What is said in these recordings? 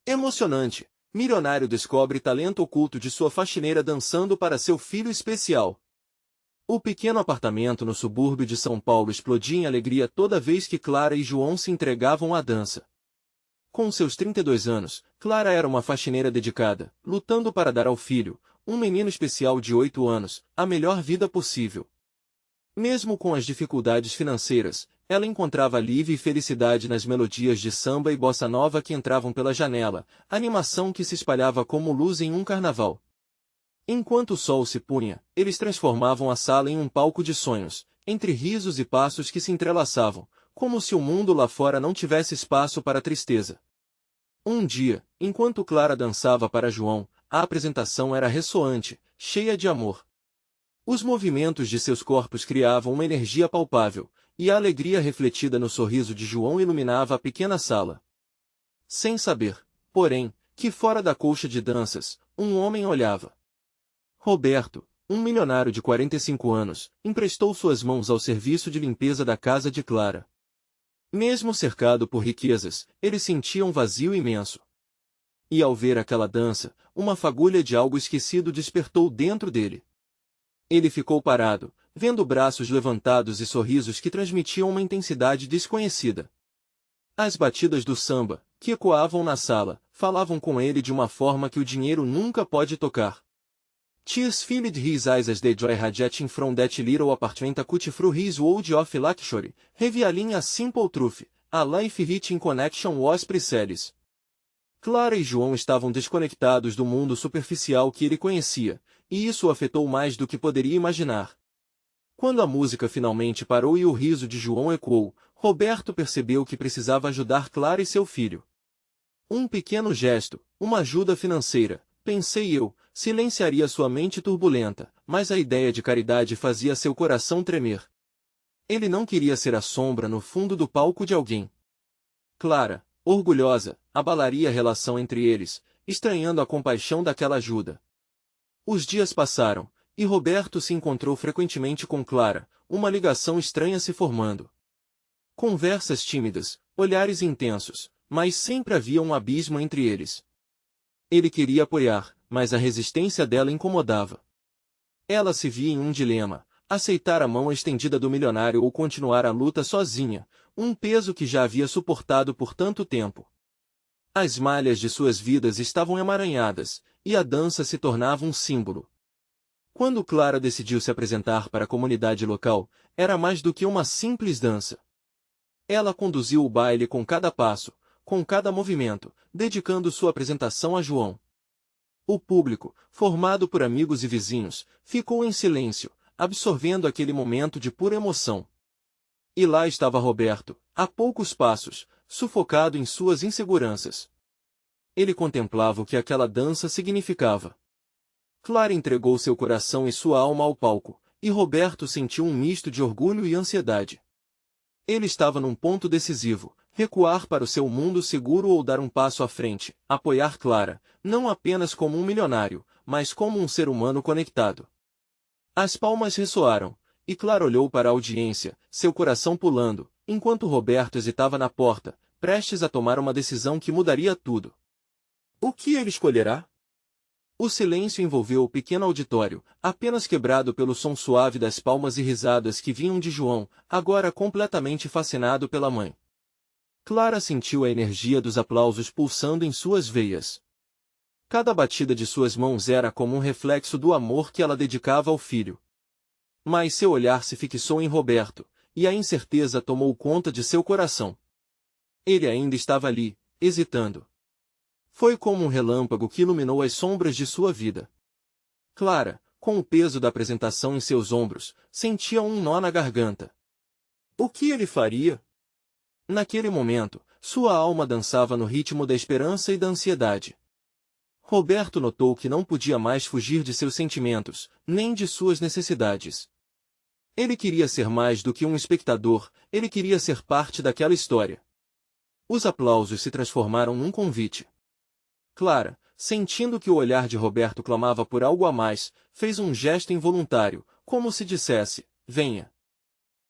Emocionante. Milionário descobre talento oculto de sua faxineira dançando para seu filho especial. O pequeno apartamento no subúrbio de São Paulo explodia em alegria toda vez que Clara e João se entregavam à dança. Com seus 32 anos, Clara era uma faxineira dedicada, lutando para dar ao filho, um menino especial de 8 anos, a melhor vida possível. Mesmo com as dificuldades financeiras, ela encontrava alívio e felicidade nas melodias de samba e bossa nova que entravam pela janela, animação que se espalhava como luz em um carnaval. Enquanto o sol se punha, eles transformavam a sala em um palco de sonhos, entre risos e passos que se entrelaçavam, como se o mundo lá fora não tivesse espaço para tristeza. Um dia, enquanto Clara dançava para João, a apresentação era ressoante, cheia de amor. Os movimentos de seus corpos criavam uma energia palpável, e a alegria refletida no sorriso de João iluminava a pequena sala. Sem saber, porém, que fora da colcha de danças, um homem olhava. Roberto, um milionário de 45 anos, emprestou suas mãos ao serviço de limpeza da casa de Clara. Mesmo cercado por riquezas, ele sentia um vazio imenso. E ao ver aquela dança, uma fagulha de algo esquecido despertou dentro dele. Ele ficou parado, vendo braços levantados e sorrisos que transmitiam uma intensidade desconhecida. As batidas do samba, que ecoavam na sala, falavam com ele de uma forma que o dinheiro nunca pode tocar. Tears filled his eyes as the joy radiating from that little apartment cut through his world of luxury, revealing a simple truth, a life rich in connection was priceless. Clara e João estavam desconectados do mundo superficial que ele conhecia, e isso o afetou mais do que poderia imaginar. Quando a música finalmente parou e o riso de João ecoou, Roberto percebeu que precisava ajudar Clara e seu filho. Um pequeno gesto, uma ajuda financeira, pensei eu, silenciaria sua mente turbulenta, mas a ideia de caridade fazia seu coração tremer. Ele não queria ser a sombra no fundo do palco de alguém. Clara, orgulhosa, abalaria a relação entre eles, estranhando a compaixão daquela ajuda. Os dias passaram, e Roberto se encontrou frequentemente com Clara, uma ligação estranha se formando. Conversas tímidas, olhares intensos, mas sempre havia um abismo entre eles. Ele queria apoiar, mas a resistência dela incomodava. Ela se via em um dilema, aceitar a mão estendida do milionário ou continuar a luta sozinha, um peso que já havia suportado por tanto tempo. As malhas de suas vidas estavam emaranhadas, e a dança se tornava um símbolo. Quando Clara decidiu se apresentar para a comunidade local, era mais do que uma simples dança. Ela conduziu o baile com cada passo, com cada movimento, dedicando sua apresentação a João. O público, formado por amigos e vizinhos, ficou em silêncio, absorvendo aquele momento de pura emoção. E lá estava Roberto, a poucos passos, sufocado em suas inseguranças. Ele contemplava o que aquela dança significava. Clara entregou seu coração e sua alma ao palco, e Roberto sentiu um misto de orgulho e ansiedade. Ele estava num ponto decisivo, recuar para o seu mundo seguro ou dar um passo à frente, apoiar Clara, não apenas como um milionário, mas como um ser humano conectado. As palmas ressoaram, e Clara olhou para a audiência, seu coração pulando, enquanto Roberto hesitava na porta, prestes a tomar uma decisão que mudaria tudo. O que ele escolherá? O silêncio envolveu o pequeno auditório, apenas quebrado pelo som suave das palmas e risadas que vinham de João, agora completamente fascinado pela mãe. Clara sentiu a energia dos aplausos pulsando em suas veias. Cada batida de suas mãos era como um reflexo do amor que ela dedicava ao filho. Mas seu olhar se fixou em Roberto, e a incerteza tomou conta de seu coração. Ele ainda estava ali, hesitando. Foi como um relâmpago que iluminou as sombras de sua vida. Clara, com o peso da apresentação em seus ombros, sentia um nó na garganta. O que ele faria? Naquele momento, sua alma dançava no ritmo da esperança e da ansiedade. Roberto notou que não podia mais fugir de seus sentimentos, nem de suas necessidades. Ele queria ser mais do que um espectador, ele queria ser parte daquela história. Os aplausos se transformaram num convite. Clara, sentindo que o olhar de Roberto clamava por algo a mais, fez um gesto involuntário, como se dissesse, venha.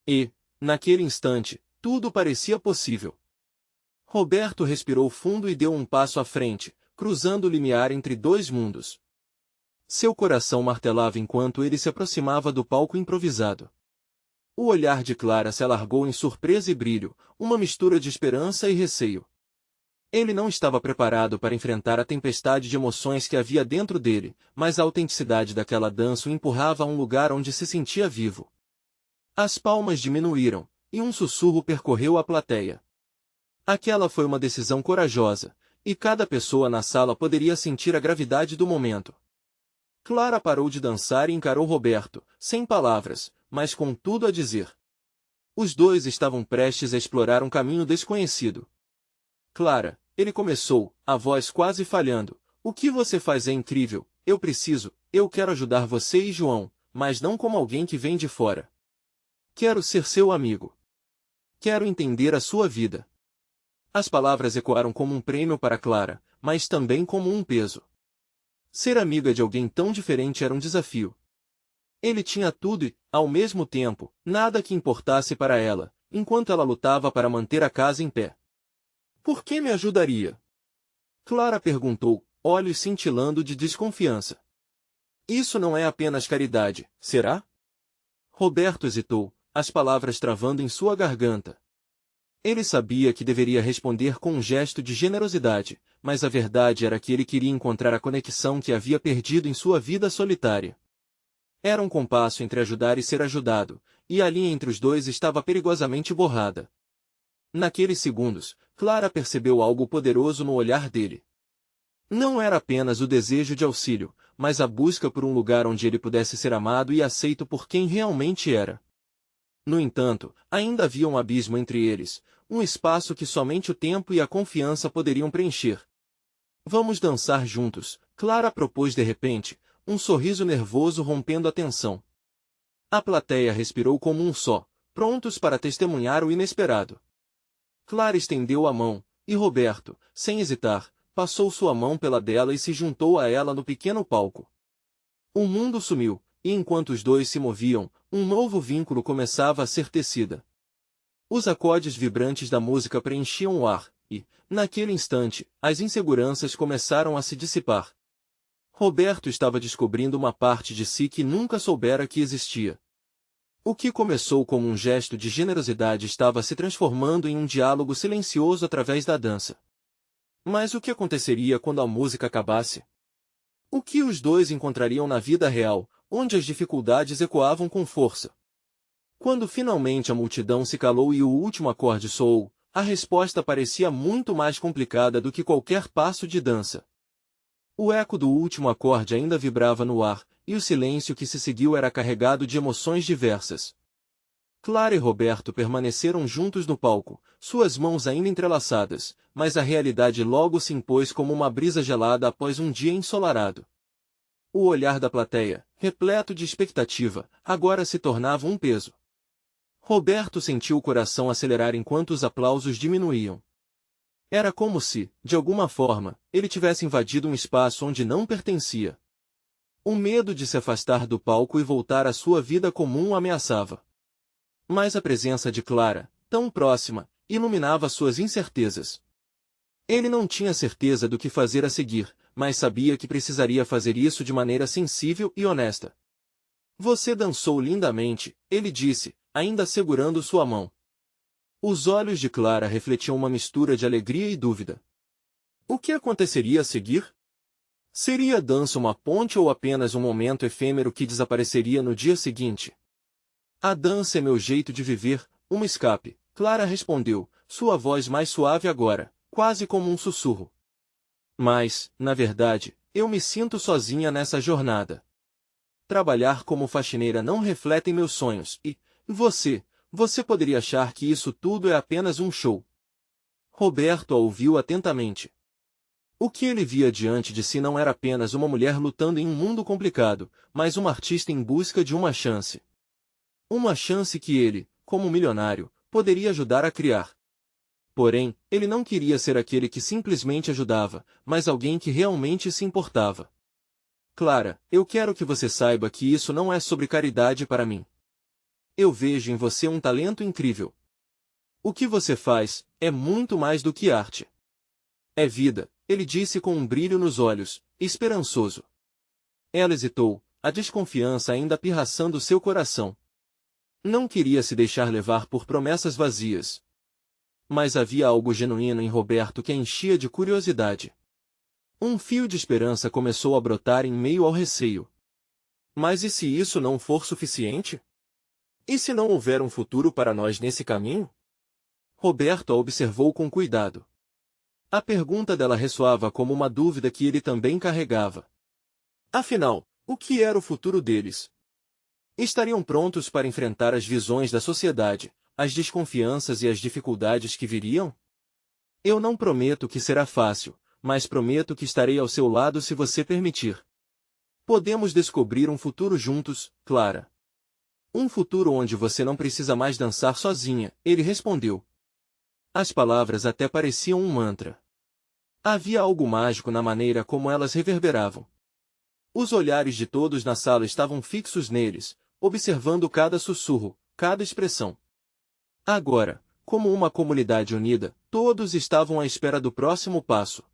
E, naquele instante, tudo parecia possível. Roberto respirou fundo e deu um passo à frente, cruzando o limiar entre dois mundos. Seu coração martelava enquanto ele se aproximava do palco improvisado. O olhar de Clara se alargou em surpresa e brilho, uma mistura de esperança e receio. Ele não estava preparado para enfrentar a tempestade de emoções que havia dentro dele, mas a autenticidade daquela dança o empurrava a um lugar onde se sentia vivo. As palmas diminuíram, e um sussurro percorreu a plateia. Aquela foi uma decisão corajosa, e cada pessoa na sala poderia sentir a gravidade do momento. Clara parou de dançar e encarou Roberto, sem palavras, mas com tudo a dizer. Os dois estavam prestes a explorar um caminho desconhecido. Clara, ele começou, a voz quase falhando. O que você faz é incrível, eu quero ajudar você e João, mas não como alguém que vem de fora. Quero ser seu amigo. Quero entender a sua vida. As palavras ecoaram como um prêmio para Clara, mas também como um peso. Ser amiga de alguém tão diferente era um desafio. Ele tinha tudo e, ao mesmo tempo, nada que importasse para ela, enquanto ela lutava para manter a casa em pé. Por que me ajudaria? Clara perguntou, olhos cintilando de desconfiança. Isso não é apenas caridade, será? Roberto hesitou, as palavras travando em sua garganta. Ele sabia que deveria responder com um gesto de generosidade, mas a verdade era que ele queria encontrar a conexão que havia perdido em sua vida solitária. Era um compasso entre ajudar e ser ajudado, e a linha entre os dois estava perigosamente borrada. Naqueles segundos, Clara percebeu algo poderoso no olhar dele. Não era apenas o desejo de auxílio, mas a busca por um lugar onde ele pudesse ser amado e aceito por quem realmente era. No entanto, ainda havia um abismo entre eles, um espaço que somente o tempo e a confiança poderiam preencher. Vamos dançar juntos, Clara propôs de repente, um sorriso nervoso rompendo a tensão. A plateia respirou como um só, prontos para testemunhar o inesperado. Clara estendeu a mão, e Roberto, sem hesitar, passou sua mão pela dela e se juntou a ela no pequeno palco. O mundo sumiu, e enquanto os dois se moviam, um novo vínculo começava a ser tecida. Os acordes vibrantes da música preenchiam o ar, e, naquele instante, as inseguranças começaram a se dissipar. Roberto estava descobrindo uma parte de si que nunca soubera que existia. O que começou como um gesto de generosidade estava se transformando em um diálogo silencioso através da dança. Mas o que aconteceria quando a música acabasse? O que os dois encontrariam na vida real, onde as dificuldades ecoavam com força? Quando finalmente a multidão se calou e o último acorde soou, a resposta parecia muito mais complicada do que qualquer passo de dança. O eco do último acorde ainda vibrava no ar, e o silêncio que se seguiu era carregado de emoções diversas. Clara e Roberto permaneceram juntos no palco, suas mãos ainda entrelaçadas, mas a realidade logo se impôs como uma brisa gelada após um dia ensolarado. O olhar da plateia, repleto de expectativa, agora se tornava um peso. Roberto sentiu o coração acelerar enquanto os aplausos diminuíam. Era como se, de alguma forma, ele tivesse invadido um espaço onde não pertencia. O medo de se afastar do palco e voltar à sua vida comum o ameaçava. Mas a presença de Clara, tão próxima, iluminava suas incertezas. Ele não tinha certeza do que fazer a seguir, mas sabia que precisaria fazer isso de maneira sensível e honesta. Você dançou lindamente, ele disse, ainda segurando sua mão. Os olhos de Clara refletiam uma mistura de alegria e dúvida. O que aconteceria a seguir? Seria a dança uma ponte ou apenas um momento efêmero que desapareceria no dia seguinte? A dança é meu jeito de viver, um escape, Clara respondeu, sua voz mais suave agora, quase como um sussurro. Mas, na verdade, eu me sinto sozinha nessa jornada. Trabalhar como faxineira não reflete meus sonhos, e, você poderia achar que isso tudo é apenas um show. Roberto a ouviu atentamente. O que ele via diante de si não era apenas uma mulher lutando em um mundo complicado, mas uma artista em busca de uma chance. Uma chance que ele, como milionário, poderia ajudar a criar. Porém, ele não queria ser aquele que simplesmente ajudava, mas alguém que realmente se importava. Clara, eu quero que você saiba que isso não é sobre caridade para mim. Eu vejo em você um talento incrível. O que você faz é muito mais do que arte. É vida, ele disse com um brilho nos olhos, esperançoso. Ela hesitou, a desconfiança ainda pirraçando seu coração. Não queria se deixar levar por promessas vazias. Mas havia algo genuíno em Roberto que a enchia de curiosidade. Um fio de esperança começou a brotar em meio ao receio. Mas e se isso não for suficiente? E se não houver um futuro para nós nesse caminho? Roberto a observou com cuidado. A pergunta dela ressoava como uma dúvida que ele também carregava. Afinal, o que era o futuro deles? Estariam prontos para enfrentar as visões da sociedade, as desconfianças e as dificuldades que viriam? Eu não prometo que será fácil, mas prometo que estarei ao seu lado se você permitir. Podemos descobrir um futuro juntos, Clara. Um futuro onde você não precisa mais dançar sozinha, ele respondeu. As palavras até pareciam um mantra. Havia algo mágico na maneira como elas reverberavam. Os olhares de todos na sala estavam fixos neles, observando cada sussurro, cada expressão. Agora, como uma comunidade unida, todos estavam à espera do próximo passo.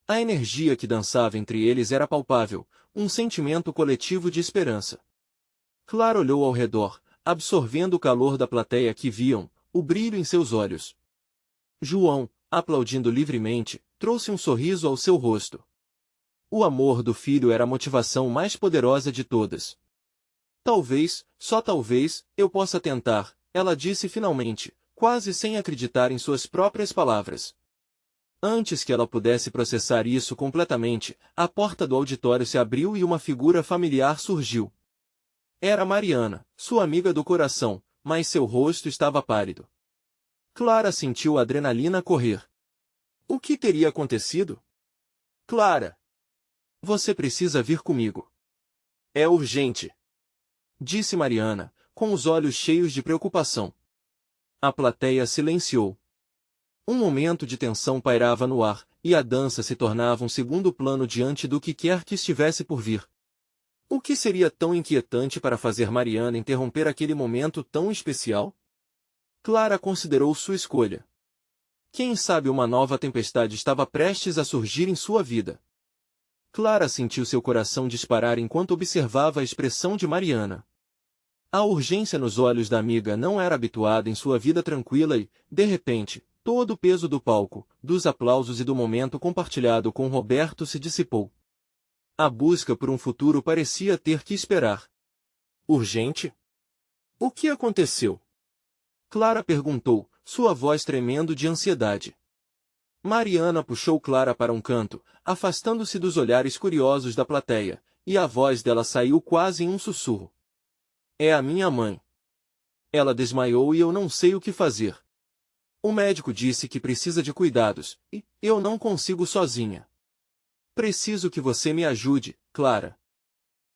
A energia que dançava entre eles era palpável, um sentimento coletivo de esperança. Clara olhou ao redor, absorvendo o calor da plateia que viam, o brilho em seus olhos. João, aplaudindo livremente, trouxe um sorriso ao seu rosto. O amor do filho era a motivação mais poderosa de todas. Talvez, só talvez, eu possa tentar, ela disse finalmente, quase sem acreditar em suas próprias palavras. Antes que ela pudesse processar isso completamente, a porta do auditório se abriu e uma figura familiar surgiu. Era Mariana, sua amiga do coração, mas seu rosto estava pálido. Clara sentiu a adrenalina correr. O que teria acontecido? Clara! Você precisa vir comigo. É urgente, disse Mariana, com os olhos cheios de preocupação. A plateia silenciou. Um momento de tensão pairava no ar, e a dança se tornava um segundo plano diante do que quer que estivesse por vir. O que seria tão inquietante para fazer Mariana interromper aquele momento tão especial? Clara considerou sua escolha. Quem sabe uma nova tempestade estava prestes a surgir em sua vida. Clara sentiu seu coração disparar enquanto observava a expressão de Mariana. A urgência nos olhos da amiga não era habituada em sua vida tranquila e, de repente, todo o peso do palco, dos aplausos e do momento compartilhado com Roberto se dissipou. A busca por um futuro parecia ter que esperar. Urgente? O que aconteceu? Clara perguntou, sua voz tremendo de ansiedade. Mariana puxou Clara para um canto, afastando-se dos olhares curiosos da plateia, e a voz dela saiu quase em um sussurro. É a minha mãe. Ela desmaiou e eu não sei o que fazer. O médico disse que precisa de cuidados, e eu não consigo sozinha. Preciso que você me ajude, Clara.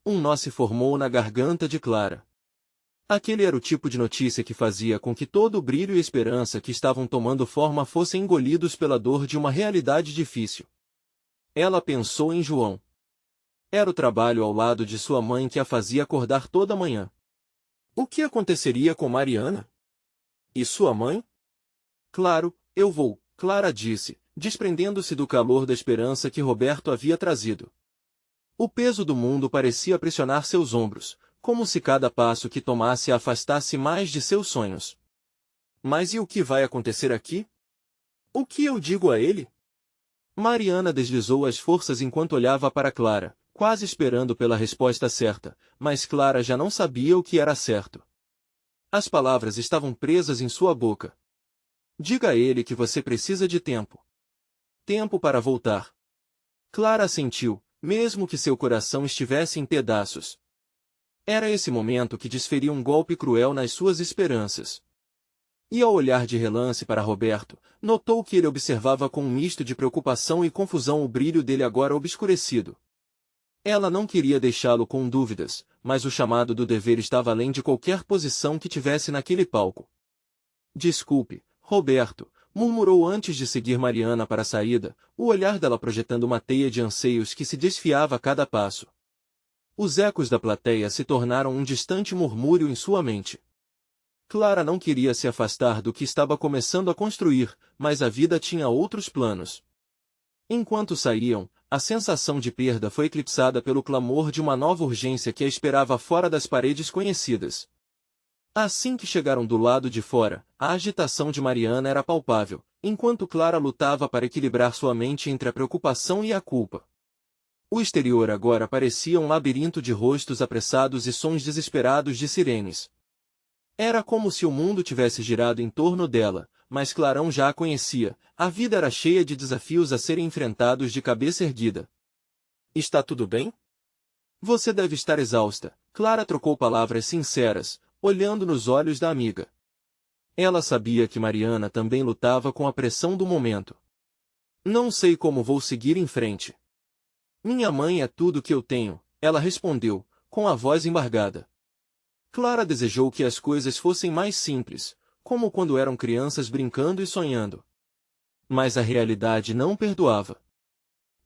Um nó se formou na garganta de Clara. Aquele era o tipo de notícia que fazia com que todo o brilho e esperança que estavam tomando forma fossem engolidos pela dor de uma realidade difícil. Ela pensou em João. Era o trabalho ao lado de sua mãe que a fazia acordar toda manhã. O que aconteceria com Mariana? E sua mãe? Claro, eu vou, Clara disse, desprendendo-se do calor da esperança que Roberto havia trazido. O peso do mundo parecia pressionar seus ombros, como se cada passo que tomasse a afastasse mais de seus sonhos. Mas e o que vai acontecer aqui? O que eu digo a ele? Mariana deslizou as forças enquanto olhava para Clara, quase esperando pela resposta certa, mas Clara já não sabia o que era certo. As palavras estavam presas em sua boca. Diga a ele que você precisa de tempo. Tempo para voltar. Clara assentiu, mesmo que seu coração estivesse em pedaços. Era esse momento que desferia um golpe cruel nas suas esperanças. E ao olhar de relance para Roberto, notou que ele observava com um misto de preocupação e confusão o brilho dele agora obscurecido. Ela não queria deixá-lo com dúvidas, mas o chamado do dever estava além de qualquer posição que tivesse naquele palco. Desculpe, Roberto, murmurou antes de seguir Mariana para a saída, o olhar dela projetando uma teia de anseios que se desfiava a cada passo. Os ecos da plateia se tornaram um distante murmúrio em sua mente. Clara não queria se afastar do que estava começando a construir, mas a vida tinha outros planos. Enquanto saíam, a sensação de perda foi eclipsada pelo clamor de uma nova urgência que a esperava fora das paredes conhecidas. Assim que chegaram do lado de fora, a agitação de Mariana era palpável, enquanto Clara lutava para equilibrar sua mente entre a preocupação e a culpa. O exterior agora parecia um labirinto de rostos apressados e sons desesperados de sirenes. Era como se o mundo tivesse girado em torno dela, mas Clarão já a conhecia, a vida era cheia de desafios a serem enfrentados de cabeça erguida. Está tudo bem? Você deve estar exausta. Clara trocou palavras sinceras, olhando nos olhos da amiga. Ela sabia que Mariana também lutava com a pressão do momento. Não sei como vou seguir em frente. Minha mãe é tudo que eu tenho, ela respondeu, com a voz embargada. Clara desejou que as coisas fossem mais simples, como quando eram crianças brincando e sonhando. Mas a realidade não perdoava.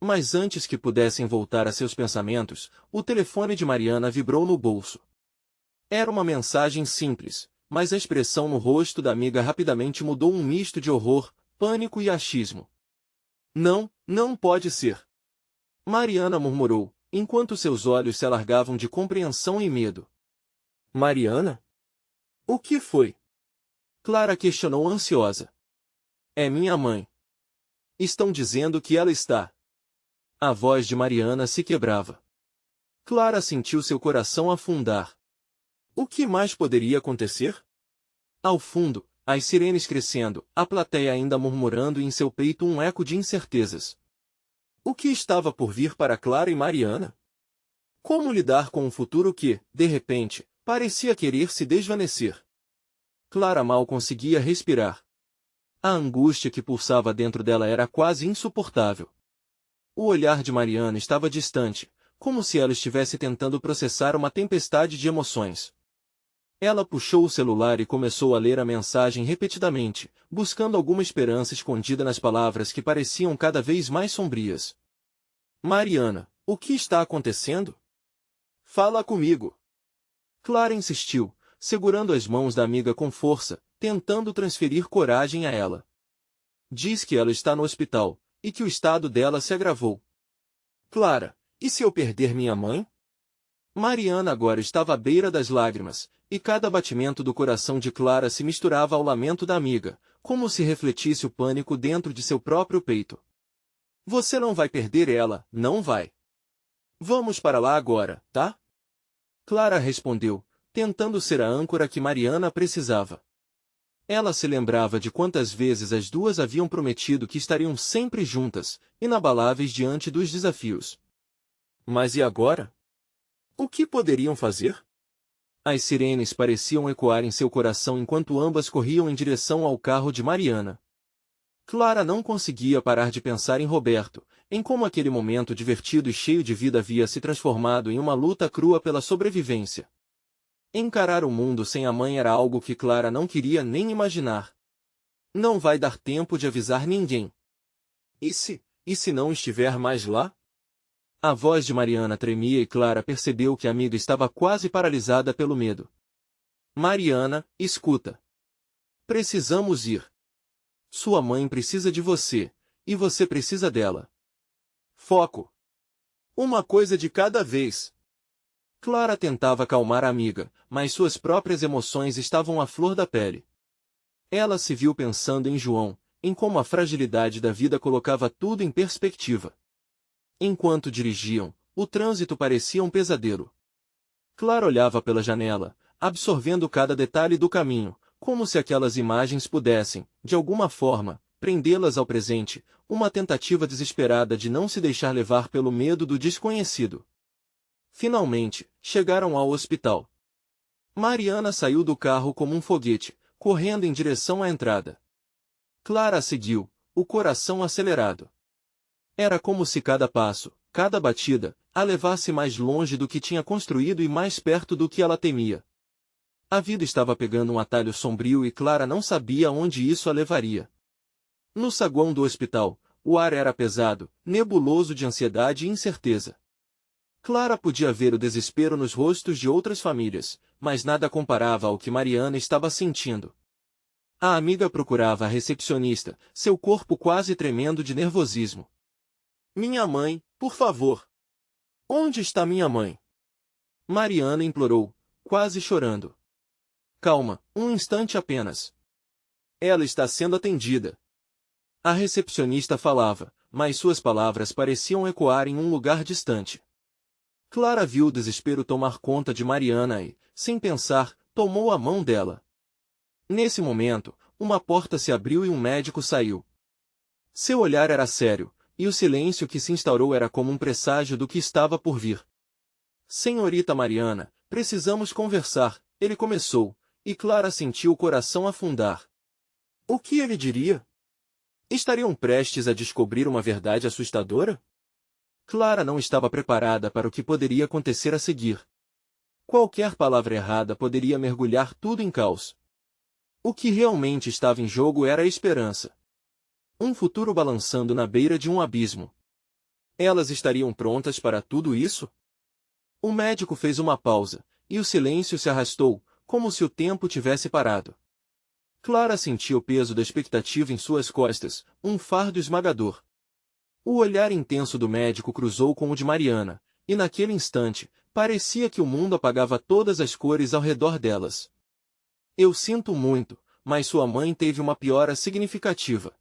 Mas antes que pudessem voltar a seus pensamentos, o telefone de Mariana vibrou no bolso. Era uma mensagem simples, mas a expressão no rosto da amiga rapidamente mudou um misto de horror, pânico e achismo. Não, não pode ser. Mariana murmurou, enquanto seus olhos se alargavam de compreensão e medo. Mariana? O que foi? Clara questionou ansiosa. É minha mãe. Estão dizendo que ela está. A voz de Mariana se quebrava. Clara sentiu seu coração afundar. O que mais poderia acontecer? Ao fundo, as sirenes crescendo, a plateia ainda murmurando e em seu peito um eco de incertezas. O que estava por vir para Clara e Mariana? Como lidar com um futuro que, de repente, parecia querer se desvanecer? Clara mal conseguia respirar. A angústia que pulsava dentro dela era quase insuportável. O olhar de Mariana estava distante, como se ela estivesse tentando processar uma tempestade de emoções. Ela puxou o celular e começou a ler a mensagem repetidamente, buscando alguma esperança escondida nas palavras que pareciam cada vez mais sombrias. Mariana, o que está acontecendo? Fala comigo. Clara insistiu, segurando as mãos da amiga com força, tentando transferir coragem a ela. Diz que ela está no hospital, e que o estado dela se agravou. Clara, e se eu perder minha mãe? Mariana agora estava à beira das lágrimas, e cada batimento do coração de Clara se misturava ao lamento da amiga, como se refletisse o pânico dentro de seu próprio peito. Você não vai perder ela, não vai. Vamos para lá agora, tá? Clara respondeu, tentando ser a âncora que Mariana precisava. Ela se lembrava de quantas vezes as duas haviam prometido que estariam sempre juntas, inabaláveis diante dos desafios. Mas e agora? O que poderiam fazer? As sirenes pareciam ecoar em seu coração enquanto ambas corriam em direção ao carro de Mariana. Clara não conseguia parar de pensar em Roberto, em como aquele momento divertido e cheio de vida havia se transformado em uma luta crua pela sobrevivência. Encarar o mundo sem a mãe era algo que Clara não queria nem imaginar. Não vai dar tempo de avisar ninguém. E se não estiver mais lá? A voz de Mariana tremia e Clara percebeu que a amiga estava quase paralisada pelo medo. Mariana, escuta. Precisamos ir. Sua mãe precisa de você, e você precisa dela. Foco. Uma coisa de cada vez. Clara tentava acalmar a amiga, mas suas próprias emoções estavam à flor da pele. Ela se viu pensando em João, em como a fragilidade da vida colocava tudo em perspectiva. Enquanto dirigiam, o trânsito parecia um pesadelo. Clara olhava pela janela, absorvendo cada detalhe do caminho, como se aquelas imagens pudessem, de alguma forma, prendê-las ao presente, uma tentativa desesperada de não se deixar levar pelo medo do desconhecido. Finalmente, chegaram ao hospital. Mariana saiu do carro como um foguete, correndo em direção à entrada. Clara a seguiu, o coração acelerado. Era como se cada passo, cada batida, a levasse mais longe do que tinha construído e mais perto do que ela temia. A vida estava pegando um atalho sombrio e Clara não sabia onde isso a levaria. No saguão do hospital, o ar era pesado, nebuloso de ansiedade e incerteza. Clara podia ver o desespero nos rostos de outras famílias, mas nada comparava ao que Mariana estava sentindo. A amiga procurava a recepcionista, seu corpo quase tremendo de nervosismo. Minha mãe, por favor. Onde está minha mãe? Mariana implorou, quase chorando. Calma, um instante apenas. Ela está sendo atendida. A recepcionista falava, mas suas palavras pareciam ecoar em um lugar distante. Clara viu o desespero tomar conta de Mariana e, sem pensar, tomou a mão dela. Nesse momento, uma porta se abriu e um médico saiu. Seu olhar era sério, e o silêncio que se instaurou era como um presságio do que estava por vir. Senhorita Mariana, precisamos conversar, ele começou, e Clara sentiu o coração afundar. O que ele diria? Estariam prestes a descobrir uma verdade assustadora? Clara não estava preparada para o que poderia acontecer a seguir. Qualquer palavra errada poderia mergulhar tudo em caos. O que realmente estava em jogo era a esperança. Um futuro balançando na beira de um abismo. Elas estariam prontas para tudo isso? O médico fez uma pausa, e o silêncio se arrastou, como se o tempo tivesse parado. Clara sentia o peso da expectativa em suas costas, um fardo esmagador. O olhar intenso do médico cruzou com o de Mariana, e naquele instante, parecia que o mundo apagava todas as cores ao redor delas. Eu sinto muito, mas sua mãe teve uma piora significativa.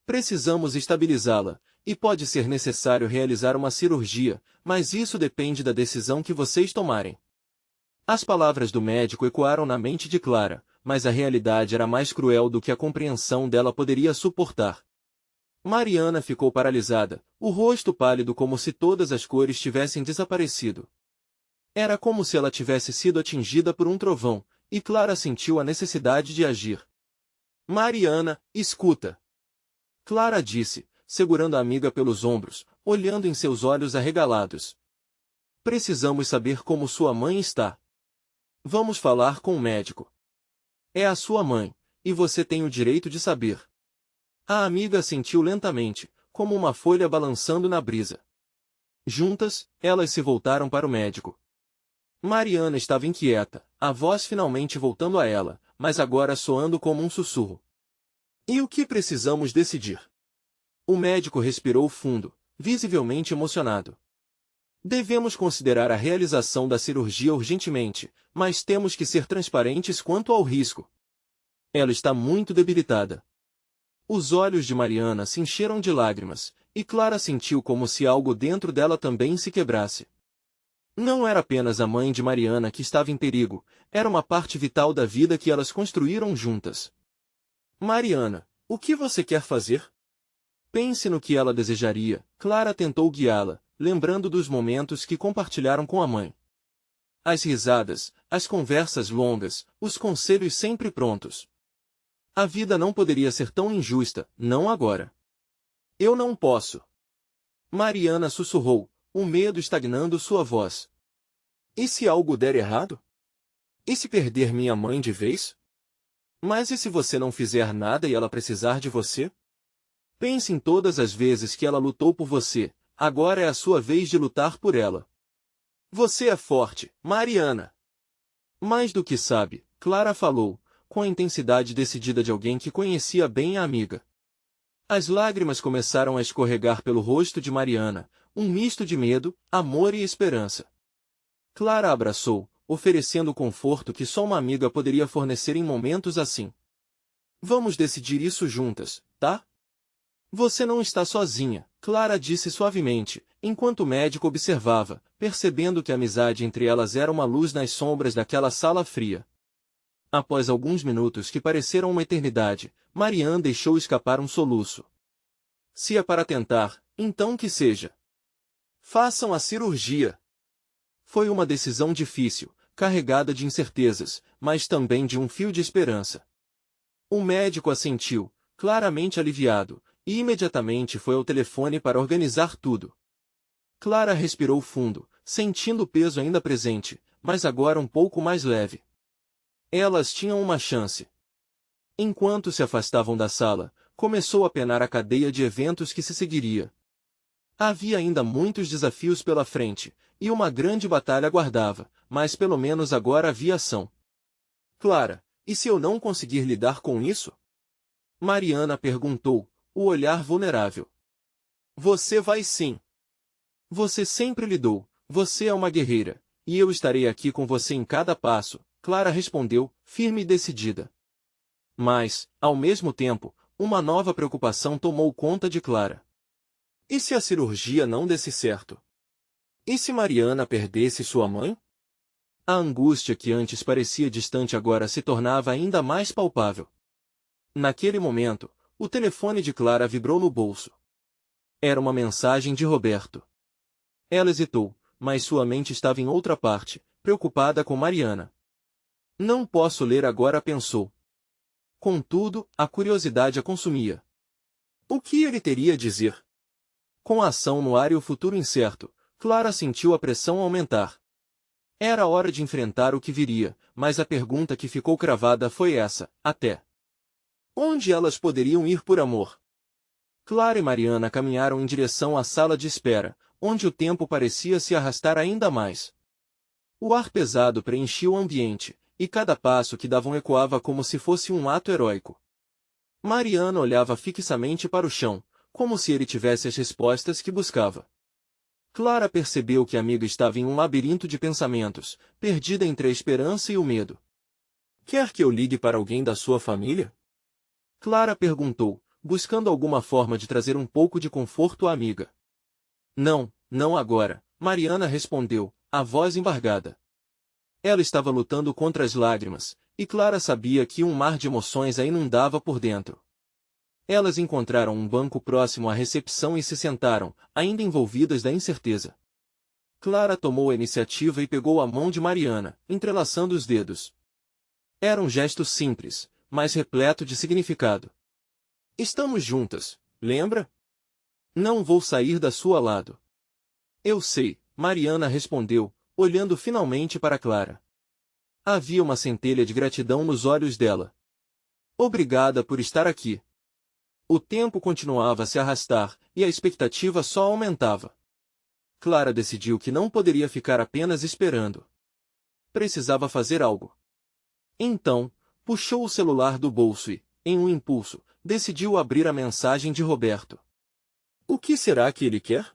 Precisamos estabilizá-la, e pode ser necessário realizar uma cirurgia, mas isso depende da decisão que vocês tomarem. As palavras do médico ecoaram na mente de Clara, mas a realidade era mais cruel do que a compreensão dela poderia suportar. Mariana ficou paralisada, o rosto pálido como se todas as cores tivessem desaparecido. Era como se ela tivesse sido atingida por um trovão, e Clara sentiu a necessidade de agir. Mariana, escuta. Clara disse, segurando a amiga pelos ombros, olhando em seus olhos arregalados. Precisamos saber como sua mãe está. Vamos falar com o médico. É a sua mãe, e você tem o direito de saber. A amiga assentiu lentamente, como uma folha balançando na brisa. Juntas, elas se voltaram para o médico. Mariana estava inquieta, a voz finalmente voltando a ela, mas agora soando como um sussurro. E o que precisamos decidir? O médico respirou fundo, visivelmente emocionado. Devemos considerar a realização da cirurgia urgentemente, mas temos que ser transparentes quanto ao risco. Ela está muito debilitada. Os olhos de Mariana se encheram de lágrimas, e Clara sentiu como se algo dentro dela também se quebrasse. Não era apenas a mãe de Mariana que estava em perigo, era uma parte vital da vida que elas construíram juntas. Mariana, o que você quer fazer? Pense no que ela desejaria. Clara tentou guiá-la, lembrando dos momentos que compartilharam com a mãe. As risadas, as conversas longas, os conselhos sempre prontos. A vida não poderia ser tão injusta, não agora. Eu não posso. Mariana sussurrou, o medo estagnando sua voz. E se algo der errado? E se perder minha mãe de vez? Mas e se você não fizer nada e ela precisar de você? Pense em todas as vezes que ela lutou por você, agora é a sua vez de lutar por ela. Você é forte, Mariana. Mais do que sabe, Clara falou, com a intensidade decidida de alguém que conhecia bem a amiga. As lágrimas começaram a escorregar pelo rosto de Mariana, um misto de medo, amor e esperança. Clara a abraçou, oferecendo o conforto que só uma amiga poderia fornecer em momentos assim. Vamos decidir isso juntas, tá? Você não está sozinha, Clara disse suavemente, enquanto o médico observava, percebendo que a amizade entre elas era uma luz nas sombras daquela sala fria. Após alguns minutos que pareceram uma eternidade, Mariana deixou escapar um soluço. Se é para tentar, então que seja. Façam a cirurgia. Foi uma decisão difícil, carregada de incertezas, mas também de um fio de esperança. O médico assentiu, claramente aliviado, e imediatamente foi ao telefone para organizar tudo. Clara respirou fundo, sentindo o peso ainda presente, mas agora um pouco mais leve. Elas tinham uma chance. Enquanto se afastavam da sala, começou a penar a cadeia de eventos que se seguiria. Havia ainda muitos desafios pela frente, e uma grande batalha aguardava, mas pelo menos agora havia ação. Clara, e se eu não conseguir lidar com isso? Mariana perguntou, o olhar vulnerável. Você vai sim. Você sempre lidou, você é uma guerreira, e eu estarei aqui com você em cada passo, Clara respondeu, firme e decidida. Mas, ao mesmo tempo, uma nova preocupação tomou conta de Clara. E se a cirurgia não desse certo? E se Mariana perdesse sua mãe? A angústia que antes parecia distante agora se tornava ainda mais palpável. Naquele momento, o telefone de Clara vibrou no bolso. Era uma mensagem de Roberto. Ela hesitou, mas sua mente estava em outra parte, preocupada com Mariana. Não posso ler agora, pensou. Contudo, a curiosidade a consumia. O que ele teria a dizer? Com a ação no ar e o futuro incerto, Clara sentiu a pressão aumentar. Era hora de enfrentar o que viria, mas a pergunta que ficou cravada foi essa, até onde elas poderiam ir por amor? Clara e Mariana caminharam em direção à sala de espera, onde o tempo parecia se arrastar ainda mais. O ar pesado preenchia o ambiente, e cada passo que davam ecoava como se fosse um ato heróico. Mariana olhava fixamente para o chão, como se ele tivesse as respostas que buscava. Clara percebeu que a amiga estava em um labirinto de pensamentos, perdida entre a esperança e o medo. Quer que eu ligue para alguém da sua família? Clara perguntou, buscando alguma forma de trazer um pouco de conforto à amiga. Não, não agora, Mariana respondeu, a voz embargada. Ela estava lutando contra as lágrimas, e Clara sabia que um mar de emoções a inundava por dentro. Elas encontraram um banco próximo à recepção e se sentaram, ainda envolvidas da incerteza. Clara tomou a iniciativa e pegou a mão de Mariana, entrelaçando os dedos. Era um gesto simples, mas repleto de significado. Estamos juntas, lembra? Não vou sair da sua lado. Eu sei, Mariana respondeu, olhando finalmente para Clara. Havia uma centelha de gratidão nos olhos dela. Obrigada por estar aqui. O tempo continuava a se arrastar, e a expectativa só aumentava. Clara decidiu que não poderia ficar apenas esperando. Precisava fazer algo. Então, puxou o celular do bolso e, em um impulso, decidiu abrir a mensagem de Roberto. O que será que ele quer?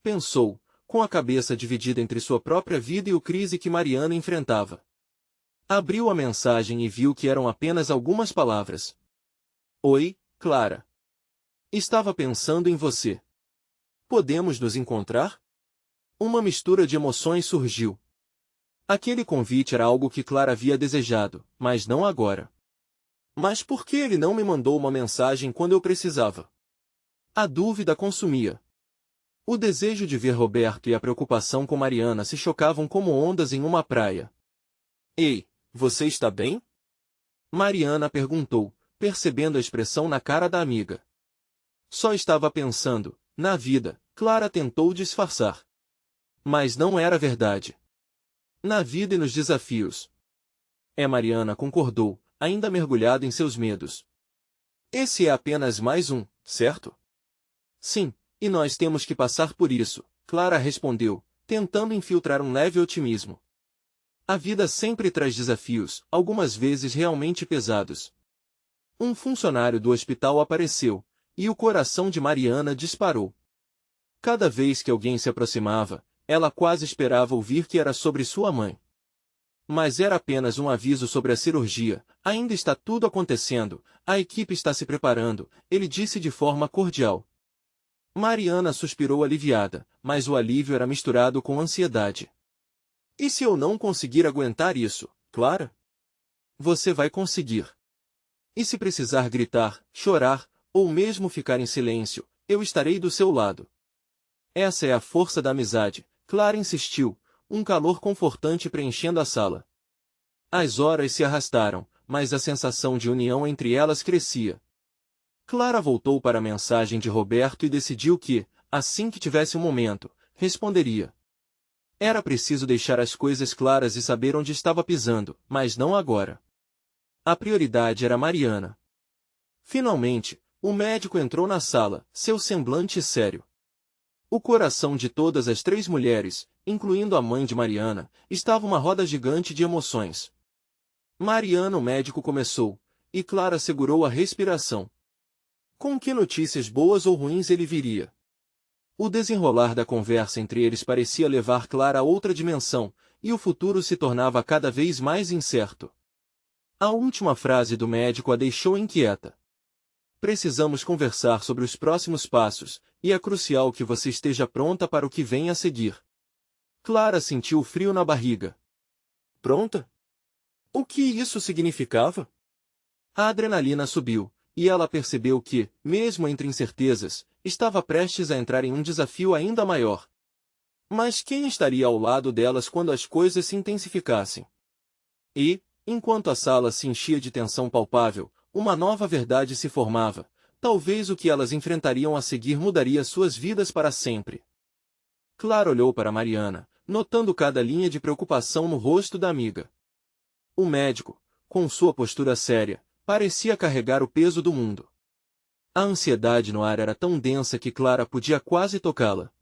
Pensou, com a cabeça dividida entre sua própria vida e o crise que Mariana enfrentava. Abriu a mensagem e viu que eram apenas algumas palavras. Oi, Clara. Estava pensando em você. Podemos nos encontrar? Uma mistura de emoções surgiu. Aquele convite era algo que Clara havia desejado, mas não agora. Mas por que ele não me mandou uma mensagem quando eu precisava? A dúvida consumia. O desejo de ver Roberto e a preocupação com Mariana se chocavam como ondas em uma praia. Ei, você está bem? Mariana perguntou, percebendo a expressão na cara da amiga. Só estava pensando, na vida, Clara tentou disfarçar. Mas não era verdade. Na vida e nos desafios. Mariana concordou, ainda mergulhada em seus medos. Esse é apenas mais um, certo? Sim, e nós temos que passar por isso, Clara respondeu, tentando infiltrar um leve otimismo. A vida sempre traz desafios, algumas vezes realmente pesados. Um funcionário do hospital apareceu, e o coração de Mariana disparou. Cada vez que alguém se aproximava, ela quase esperava ouvir que era sobre sua mãe. Mas era apenas um aviso sobre a cirurgia, ainda está tudo acontecendo, a equipe está se preparando, ele disse de forma cordial. Mariana suspirou aliviada, mas o alívio era misturado com ansiedade. E se eu não conseguir aguentar isso, Clara? Você vai conseguir. E se precisar gritar, chorar, ou mesmo ficar em silêncio, eu estarei do seu lado. Essa é a força da amizade, Clara insistiu, um calor confortante preenchendo a sala. As horas se arrastaram, mas a sensação de união entre elas crescia. Clara voltou para a mensagem de Roberto e decidiu que, assim que tivesse um momento, responderia. Era preciso deixar as coisas claras e saber onde estava pisando, mas não agora. A prioridade era Mariana. Finalmente, o médico entrou na sala, seu semblante sério. O coração de todas as três mulheres, incluindo a mãe de Mariana, estava uma roda gigante de emoções. Mariana, o médico começou, e Clara segurou a respiração. Com que notícias boas ou ruins ele viria? O desenrolar da conversa entre eles parecia levar Clara a outra dimensão, e o futuro se tornava cada vez mais incerto. A última frase do médico a deixou inquieta. Precisamos conversar sobre os próximos passos, e é crucial que você esteja pronta para o que vem a seguir. Clara sentiu frio na barriga. Pronta? O que isso significava? A adrenalina subiu, e ela percebeu que, mesmo entre incertezas, estava prestes a entrar em um desafio ainda maior. Mas quem estaria ao lado delas quando as coisas se intensificassem? E, enquanto a sala se enchia de tensão palpável, uma nova verdade se formava. Talvez o que elas enfrentariam a seguir mudaria suas vidas para sempre. Clara olhou para Mariana, notando cada linha de preocupação no rosto da amiga. O médico, com sua postura séria, parecia carregar o peso do mundo. A ansiedade no ar era tão densa que Clara podia quase tocá-la.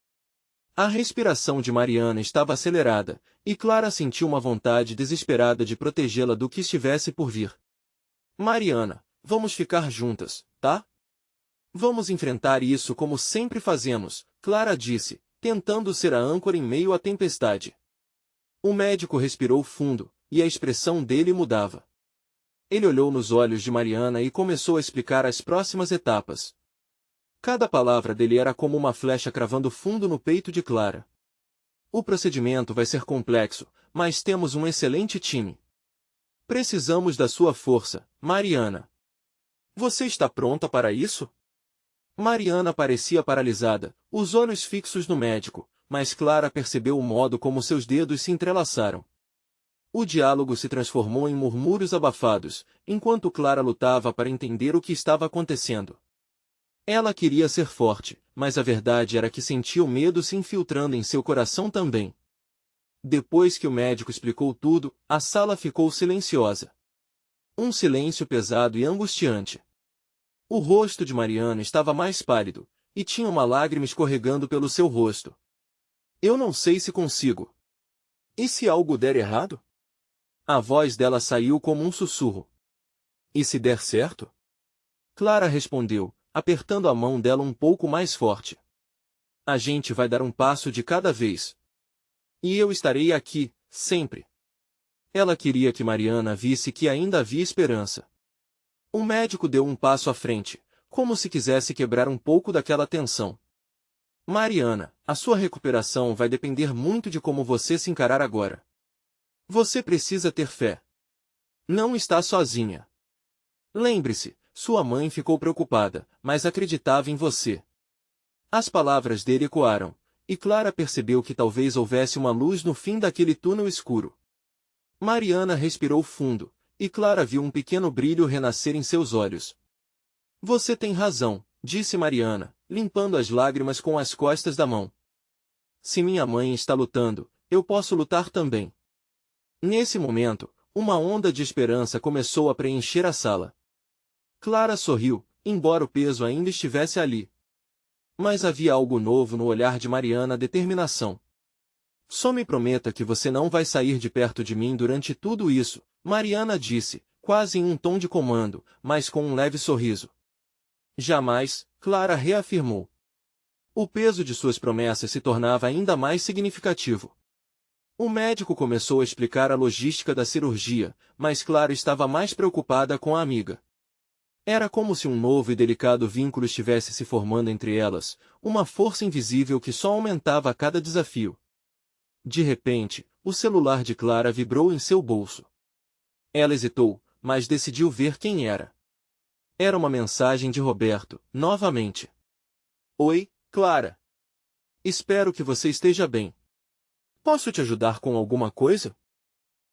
A respiração de Mariana estava acelerada, e Clara sentiu uma vontade desesperada de protegê-la do que estivesse por vir. Mariana, vamos ficar juntas, tá? Vamos enfrentar isso como sempre fazemos, Clara disse, tentando ser a âncora em meio à tempestade. O médico respirou fundo, e a expressão dele mudava. Ele olhou nos olhos de Mariana e começou a explicar as próximas etapas. Cada palavra dele era como uma flecha cravando fundo no peito de Clara. O procedimento vai ser complexo, mas temos um excelente time. Precisamos da sua força, Mariana. Você está pronta para isso? Mariana parecia paralisada, os olhos fixos no médico, mas Clara percebeu o modo como seus dedos se entrelaçaram. O diálogo se transformou em murmúrios abafados, enquanto Clara lutava para entender o que estava acontecendo. Ela queria ser forte, mas a verdade era que sentia o medo se infiltrando em seu coração também. Depois que o médico explicou tudo, a sala ficou silenciosa. Um silêncio pesado e angustiante. O rosto de Mariana estava mais pálido, e tinha uma lágrima escorregando pelo seu rosto. Eu não sei se consigo. E se algo der errado? A voz dela saiu como um sussurro. E se der certo? Clara respondeu, apertando a mão dela um pouco mais forte. A gente vai dar um passo de cada vez. E eu estarei aqui, sempre. Ela queria que Mariana visse que ainda havia esperança. O médico deu um passo à frente, como se quisesse quebrar um pouco daquela tensão. Mariana, a sua recuperação vai depender muito de como você se encarar agora. Você precisa ter fé. Não está sozinha. Lembre-se, sua mãe ficou preocupada, mas acreditava em você. As palavras dele ecoaram, e Clara percebeu que talvez houvesse uma luz no fim daquele túnel escuro. Mariana respirou fundo, e Clara viu um pequeno brilho renascer em seus olhos. Você tem razão, disse Mariana, limpando as lágrimas com as costas da mão. Se minha mãe está lutando, eu posso lutar também. Nesse momento, uma onda de esperança começou a preencher a sala. Clara sorriu, embora o peso ainda estivesse ali. Mas havia algo novo no olhar de Mariana, determinação. Só me prometa que você não vai sair de perto de mim durante tudo isso, Mariana disse, quase em um tom de comando, mas com um leve sorriso. Jamais, Clara reafirmou. O peso de suas promessas se tornava ainda mais significativo. O médico começou a explicar a logística da cirurgia, mas Clara estava mais preocupada com a amiga. Era como se um novo e delicado vínculo estivesse se formando entre elas, uma força invisível que só aumentava a cada desafio. De repente, o celular de Clara vibrou em seu bolso. Ela hesitou, mas decidiu ver quem era. Era uma mensagem de Roberto, novamente. Oi, Clara. Espero que você esteja bem. Posso te ajudar com alguma coisa?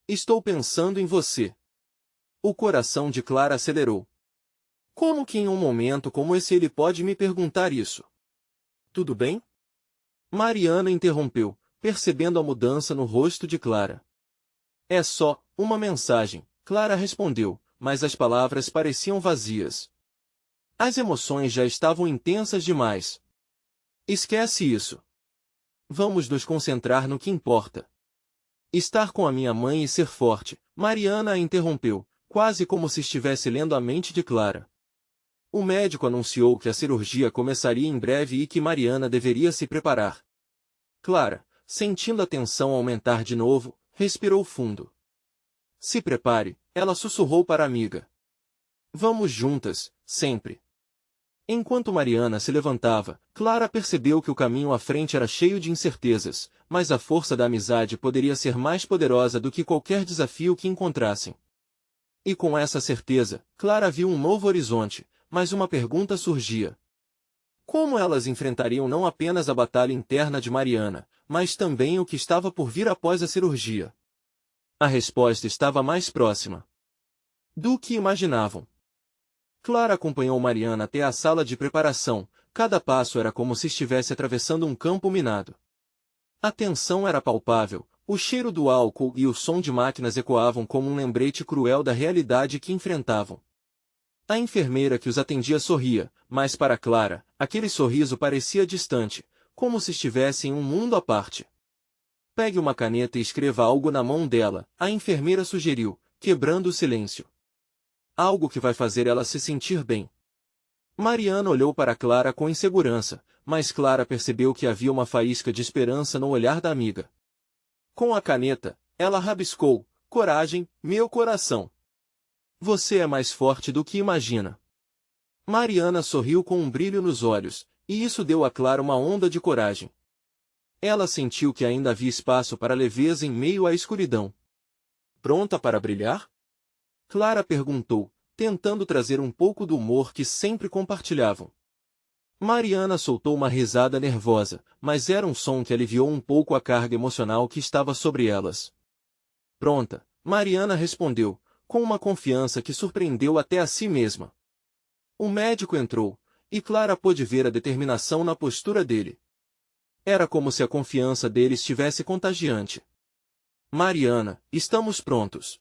Estou pensando em você. O coração de Clara acelerou. Como que em um momento como esse ele pode me perguntar isso? Tudo bem? Mariana interrompeu, percebendo a mudança no rosto de Clara. É só uma mensagem, Clara respondeu, mas as palavras pareciam vazias. As emoções já estavam intensas demais. Esquece isso, Vamos nos concentrar no que importa. Estar com a minha mãe e ser forte. Mariana a interrompeu, quase como se estivesse lendo a mente de Clara. O médico anunciou que a cirurgia começaria em breve e que Mariana deveria se preparar. Clara, sentindo a tensão aumentar de novo, respirou fundo. Se prepare, ela sussurrou para a amiga. Vamos juntas, sempre. Enquanto Mariana se levantava, Clara percebeu que o caminho à frente era cheio de incertezas, mas a força da amizade poderia ser mais poderosa do que qualquer desafio que encontrassem. E com essa certeza, Clara viu um novo horizonte, mas uma pergunta surgia. Como elas enfrentariam não apenas a batalha interna de Mariana, mas também o que estava por vir após a cirurgia? A resposta estava mais próxima do que imaginavam. Clara acompanhou Mariana até a sala de preparação, cada passo era como se estivesse atravessando um campo minado. A tensão era palpável, o cheiro do álcool e o som de máquinas ecoavam como um lembrete cruel da realidade que enfrentavam. A enfermeira que os atendia sorria, mas para Clara, aquele sorriso parecia distante, como se estivesse em um mundo à parte. Pegue uma caneta e escreva algo na mão dela, a enfermeira sugeriu, quebrando o silêncio. Algo que vai fazer ela se sentir bem. Mariana olhou para Clara com insegurança, mas Clara percebeu que havia uma faísca de esperança no olhar da amiga. Com a caneta, ela rabiscou, coragem, meu coração. Você é mais forte do que imagina. Mariana sorriu com um brilho nos olhos, e isso deu a Clara uma onda de coragem. Ela sentiu que ainda havia espaço para leveza em meio à escuridão. Pronta para brilhar? Clara perguntou, tentando trazer um pouco do humor que sempre compartilhavam. Mariana soltou uma risada nervosa, mas era um som que aliviou um pouco a carga emocional que estava sobre elas. Pronta, Mariana respondeu, com uma confiança que surpreendeu até a si mesma. O médico entrou, e Clara pôde ver a determinação na postura dele. Era como se a confiança dele estivesse contagiante. Mariana, estamos prontos.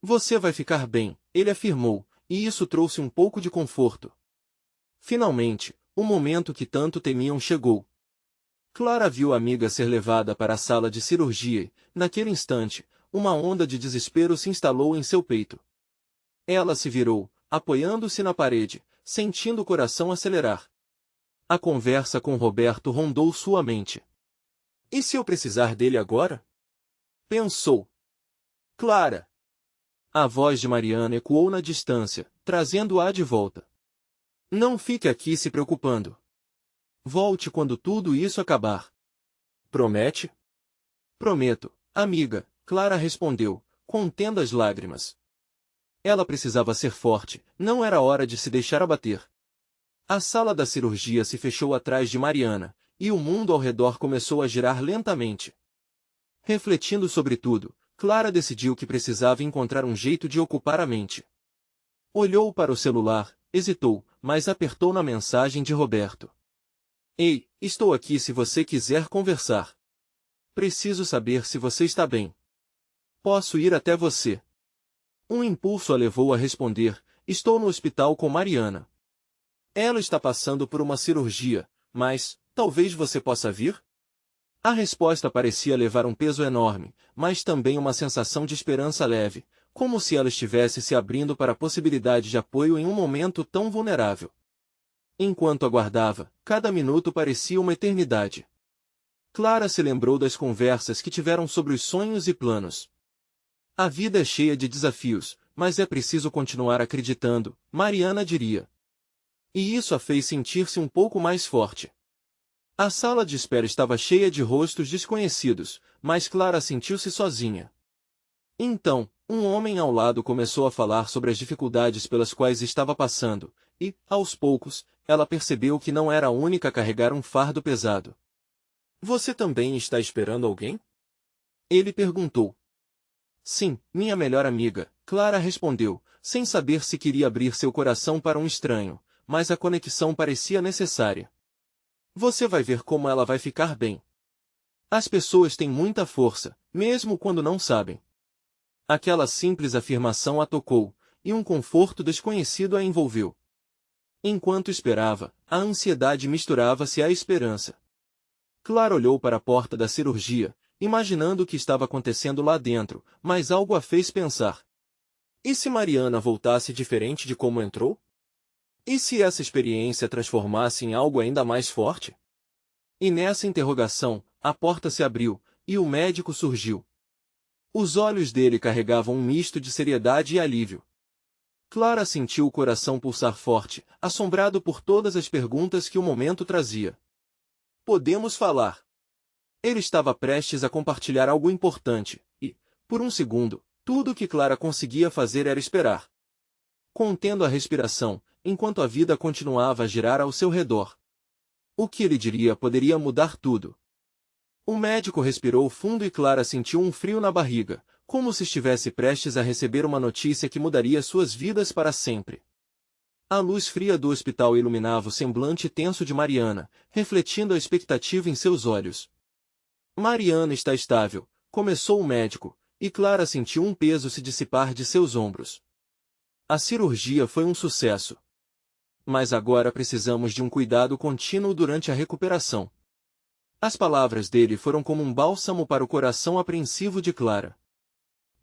Você vai ficar bem, ele afirmou, e isso trouxe um pouco de conforto. Finalmente, o momento que tanto temiam chegou. Clara viu a amiga ser levada para a sala de cirurgia e, naquele instante, uma onda de desespero se instalou em seu peito. Ela se virou, apoiando-se na parede, sentindo o coração acelerar. A conversa com Roberto rondou sua mente. E se eu precisar dele agora? Pensou. Clara! A voz de Mariana ecoou na distância, trazendo-a de volta. Não fique aqui se preocupando. Volte quando tudo isso acabar. Promete? Prometo, amiga, Clara respondeu, contendo as lágrimas. Ela precisava ser forte, não era hora de se deixar abater. A sala da cirurgia se fechou atrás de Mariana, e o mundo ao redor começou a girar lentamente. Refletindo sobre tudo, Clara decidiu que precisava encontrar um jeito de ocupar a mente. Olhou para o celular, hesitou, mas apertou na mensagem de Roberto. Ei, estou aqui se você quiser conversar. Preciso saber se você está bem. Posso ir até você? Um impulso a levou a responder, estou no hospital com Mariana. Ela está passando por uma cirurgia, mas, talvez você possa vir? A resposta parecia levar um peso enorme, mas também uma sensação de esperança leve, como se ela estivesse se abrindo para a possibilidade de apoio em um momento tão vulnerável. Enquanto aguardava, cada minuto parecia uma eternidade. Clara se lembrou das conversas que tiveram sobre os sonhos e planos. A vida é cheia de desafios, mas é preciso continuar acreditando, Mariana diria. E isso a fez sentir-se um pouco mais forte. A sala de espera estava cheia de rostos desconhecidos, mas Clara sentiu-se sozinha. Então, um homem ao lado começou a falar sobre as dificuldades pelas quais estava passando, e, aos poucos, ela percebeu que não era a única a carregar um fardo pesado. Você também está esperando alguém? Ele perguntou. Sim, minha melhor amiga, Clara respondeu, sem saber se queria abrir seu coração para um estranho, mas a conexão parecia necessária. Você vai ver como ela vai ficar bem. As pessoas têm muita força, mesmo quando não sabem. Aquela simples afirmação a tocou, e um conforto desconhecido a envolveu. Enquanto esperava, a ansiedade misturava-se à esperança. Clara olhou para a porta da cirurgia, imaginando o que estava acontecendo lá dentro, mas algo a fez pensar. E se Mariana voltasse diferente de como entrou? E se essa experiência transformasse em algo ainda mais forte? E nessa interrogação, a porta se abriu, e o médico surgiu. Os olhos dele carregavam um misto de seriedade e alívio. Clara sentiu o coração pulsar forte, assombrado por todas as perguntas que o momento trazia. Podemos falar. Ele estava prestes a compartilhar algo importante, e, por um segundo, tudo o que Clara conseguia fazer era esperar. Contendo a respiração, enquanto a vida continuava a girar ao seu redor. O que ele diria poderia mudar tudo. O médico respirou fundo e Clara sentiu um frio na barriga, como se estivesse prestes a receber uma notícia que mudaria suas vidas para sempre. A luz fria do hospital iluminava o semblante tenso de Mariana, refletindo a expectativa em seus olhos. Mariana está estável, começou o médico, e Clara sentiu um peso se dissipar de seus ombros. A cirurgia foi um sucesso. Mas agora precisamos de um cuidado contínuo durante a recuperação. As palavras dele foram como um bálsamo para o coração apreensivo de Clara.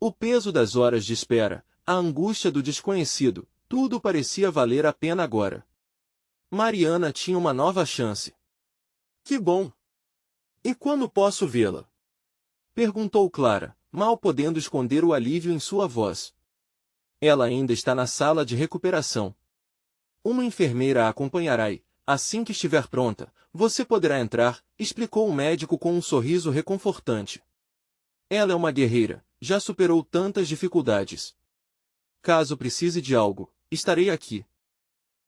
O peso das horas de espera, a angústia do desconhecido, tudo parecia valer a pena agora. Mariana tinha uma nova chance. Que bom! E quando posso vê-la? Perguntou Clara, mal podendo esconder o alívio em sua voz. Ela ainda está na sala de recuperação. Uma enfermeira a acompanhará e, assim que estiver pronta, você poderá entrar, explicou o médico com um sorriso reconfortante. Ela é uma guerreira, já superou tantas dificuldades. Caso precise de algo, estarei aqui.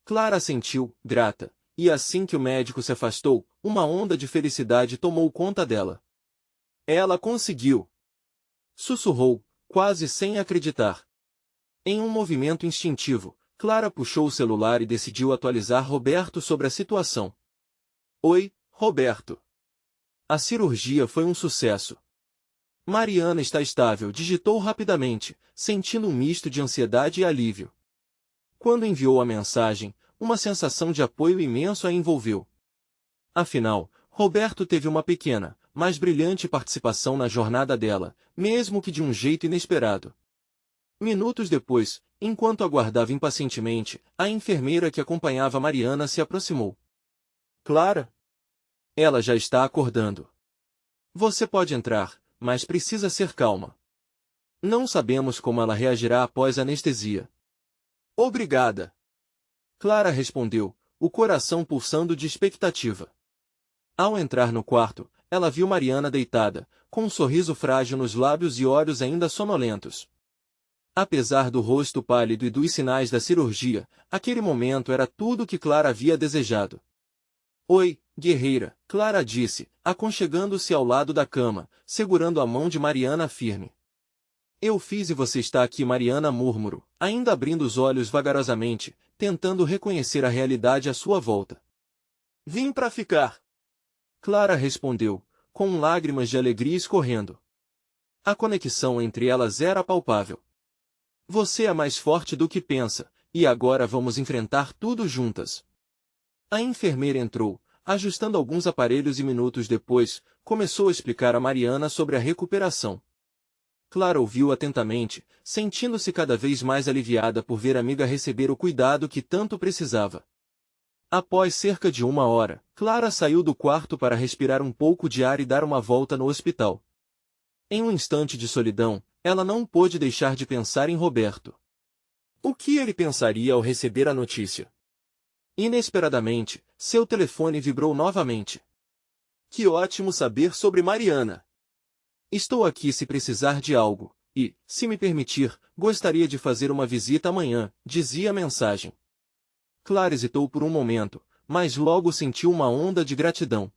Clara assentiu, grata, e assim que o médico se afastou, uma onda de felicidade tomou conta dela. Ela conseguiu! Sussurrou, quase sem acreditar. Em um movimento instintivo, Clara puxou o celular e decidiu atualizar Roberto sobre a situação. Oi, Roberto. A cirurgia foi um sucesso. Mariana está estável, digitou rapidamente, sentindo um misto de ansiedade e alívio. Quando enviou a mensagem, uma sensação de apoio imenso a envolveu. Afinal, Roberto teve uma pequena, mas brilhante participação na jornada dela, mesmo que de um jeito inesperado. Minutos depois, enquanto aguardava impacientemente, a enfermeira que acompanhava Mariana se aproximou. Clara? Ela já está acordando. Você pode entrar, mas precisa ser calma. Não sabemos como ela reagirá após a anestesia. Obrigada. Clara respondeu, o coração pulsando de expectativa. Ao entrar no quarto, ela viu Mariana deitada, com um sorriso frágil nos lábios e olhos ainda sonolentos. Apesar do rosto pálido e dos sinais da cirurgia, aquele momento era tudo o que Clara havia desejado. Oi, guerreira, Clara disse, aconchegando-se ao lado da cama, segurando a mão de Mariana firme. Eu fiz e você está aqui, Mariana murmurou, ainda abrindo os olhos vagarosamente, tentando reconhecer a realidade à sua volta. Vim para ficar. Clara respondeu, com lágrimas de alegria escorrendo. A conexão entre elas era palpável. Você é mais forte do que pensa, e agora vamos enfrentar tudo juntas. A enfermeira entrou, ajustando alguns aparelhos e minutos depois, começou a explicar a Mariana sobre a recuperação. Clara ouviu atentamente, sentindo-se cada vez mais aliviada por ver a amiga receber o cuidado que tanto precisava. Após cerca de 1 hora, Clara saiu do quarto para respirar um pouco de ar e dar uma volta no hospital. Em um instante de solidão, ela não pôde deixar de pensar em Roberto. O que ele pensaria ao receber a notícia? Inesperadamente, seu telefone vibrou novamente. Que ótimo saber sobre Mariana! Estou aqui se precisar de algo, e, se me permitir, gostaria de fazer uma visita amanhã, dizia a mensagem. Clara hesitou por um momento, mas logo sentiu uma onda de gratidão.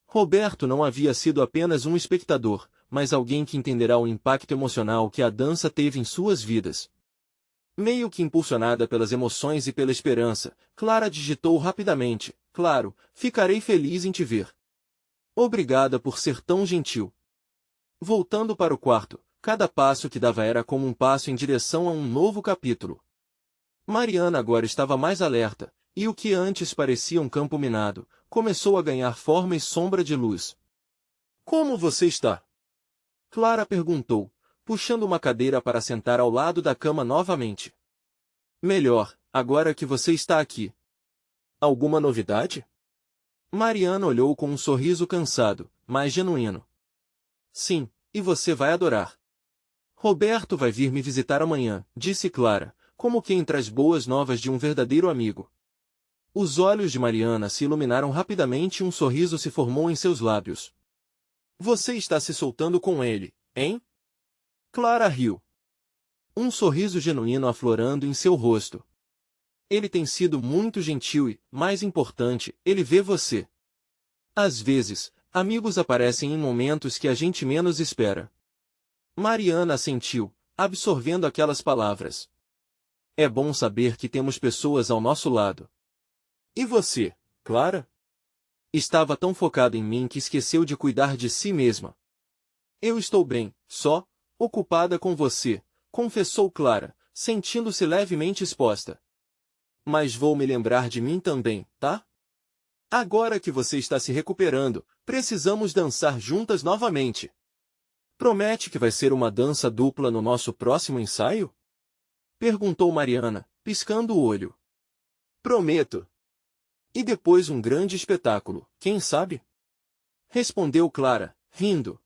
Roberto não havia sido apenas um espectador, mas alguém que entenderá o impacto emocional que a dança teve em suas vidas. Meio que impulsionada pelas emoções e pela esperança, Clara digitou rapidamente, claro, ficarei feliz em te ver. Obrigada por ser tão gentil. Voltando para o quarto, cada passo que dava era como um passo em direção a um novo capítulo. Mariana agora estava mais alerta, e o que antes parecia um campo minado, começou a ganhar forma e sombra de luz. Como você está? Clara perguntou, puxando uma cadeira para sentar ao lado da cama novamente. Melhor, agora que você está aqui. Alguma novidade? Mariana olhou com um sorriso cansado, mas genuíno. Sim, e você vai adorar. Roberto vai vir me visitar amanhã, disse Clara, como quem traz boas novas de um verdadeiro amigo. Os olhos de Mariana se iluminaram rapidamente e um sorriso se formou em seus lábios. Você está se soltando com ele, hein? Clara riu. Um sorriso genuíno aflorando em seu rosto. Ele tem sido muito gentil e, mais importante, ele vê você. Às vezes, amigos aparecem em momentos que a gente menos espera. Mariana assentiu, absorvendo aquelas palavras. É bom saber que temos pessoas ao nosso lado. E você, Clara? Estava tão focado em mim que esqueceu de cuidar de si mesma. Eu estou bem, só, ocupada com você, confessou Clara, sentindo-se levemente exposta. Mas vou me lembrar de mim também, tá? Agora que você está se recuperando, precisamos dançar juntas novamente. Promete que vai ser uma dança dupla no nosso próximo ensaio? Perguntou Mariana, piscando o olho. Prometo. E depois um grande espetáculo, quem sabe? Respondeu Clara, rindo.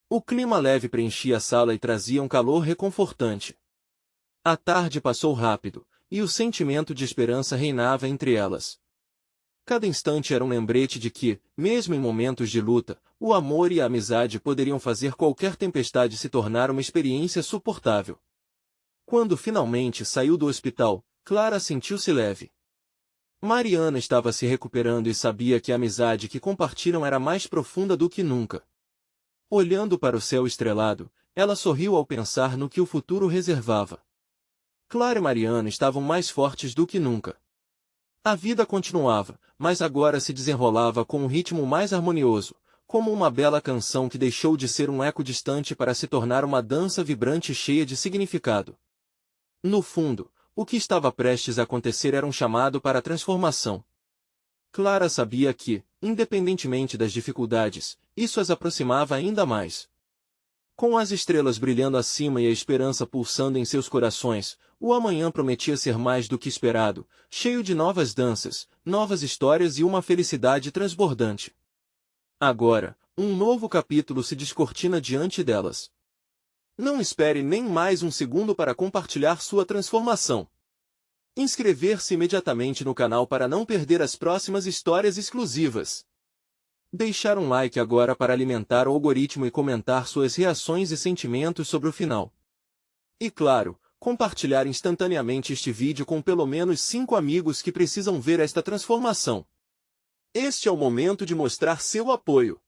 O clima leve preenchia a sala e trazia um calor reconfortante. A tarde passou rápido, e o sentimento de esperança reinava entre elas. Cada instante era um lembrete de que, mesmo em momentos de luta, o amor e a amizade poderiam fazer qualquer tempestade se tornar uma experiência suportável. Quando finalmente saiu do hospital, Clara sentiu-se leve. Mariana estava se recuperando e sabia que a amizade que compartilham era mais profunda do que nunca. Olhando para o céu estrelado, ela sorriu ao pensar no que o futuro reservava. Clara e Mariana estavam mais fortes do que nunca. A vida continuava, mas agora se desenrolava com um ritmo mais harmonioso, como uma bela canção que deixou de ser um eco distante para se tornar uma dança vibrante e cheia de significado. No fundo, o que estava prestes a acontecer era um chamado para a transformação. Clara sabia que, independentemente das dificuldades, isso as aproximava ainda mais. Com as estrelas brilhando acima e a esperança pulsando em seus corações, o amanhã prometia ser mais do que esperado, cheio de novas danças, novas histórias e uma felicidade transbordante. Agora, um novo capítulo se descortina diante delas. Não espere nem mais um segundo para compartilhar sua transformação. Inscrever-se imediatamente no canal para não perder as próximas histórias exclusivas. Deixar um like agora para alimentar o algoritmo e comentar suas reações e sentimentos sobre o final. E claro, compartilhar instantaneamente este vídeo com pelo menos 5 amigos que precisam ver esta transformação. Este é o momento de mostrar seu apoio.